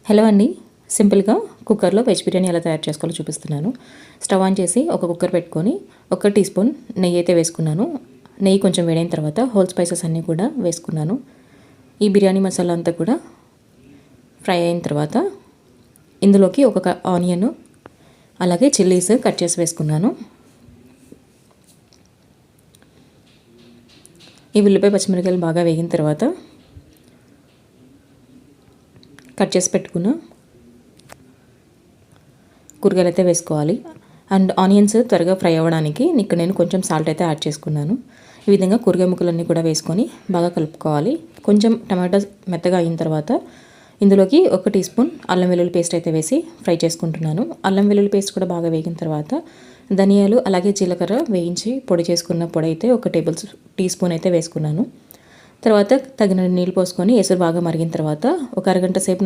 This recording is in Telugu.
హలో అండి, సింపుల్గా కుక్కర్లో వెజ్ బిర్యానీ ఎలా తయారు చేసుకోవాలో చూపిస్తున్నాను. స్టవ్ ఆన్ చేసి ఒక కుక్కర్ పెట్టుకొని 1 టీ స్పూన్ నెయ్యి అయితే వేసుకున్నాను. నెయ్యి కొంచెం వేడైన తర్వాత హోల్ స్పైసెస్ అన్నీ కూడా వేసుకున్నాను. ఈ బిర్యానీ మసాలా అంతా కూడా ఫ్రై అయిన తర్వాత ఇందులోకి ఒక ఆనియన్ అలాగే చిల్లీస్ కట్ చేసి వేసుకున్నాను. ఈ ఉల్లిపాయ పచ్చిమిరపకాయలు బాగా వేగిన తర్వాత కట్ చేసి పెట్టుకున్న కూరగాయలు అయితే వేసుకోవాలి. అండ్ ఆనియన్స్ త్వరగా ఫ్రై అవ్వడానికి ఇక్కడ నేను కొంచెం సాల్ట్ అయితే యాడ్ చేసుకున్నాను. ఈ విధంగా కూరగాయ ముక్కలన్నీ కూడా వేసుకొని బాగా కలుపుకోవాలి. కొంచెం టమాటా మెత్తగా అయిన తర్వాత ఇందులోకి 1 టీ స్పూన్ అల్లం వెల్లుల్లి పేస్ట్ అయితే వేసి ఫ్రై చేసుకుంటున్నాను. అల్లం వెల్లుల్లి పేస్ట్ కూడా బాగా వేగిన తర్వాత ధనియాలు అలాగే జీలకర్ర వేయించి పొడి చేసుకున్న పొడి అయితే 1 టీ స్పూన్ అయితే వేసుకున్నాను. తర్వాత తగిన నీళ్ళు పోసుకొని ఎసురు బాగా మరిగిన తర్వాత ఒక అరగంట సేపు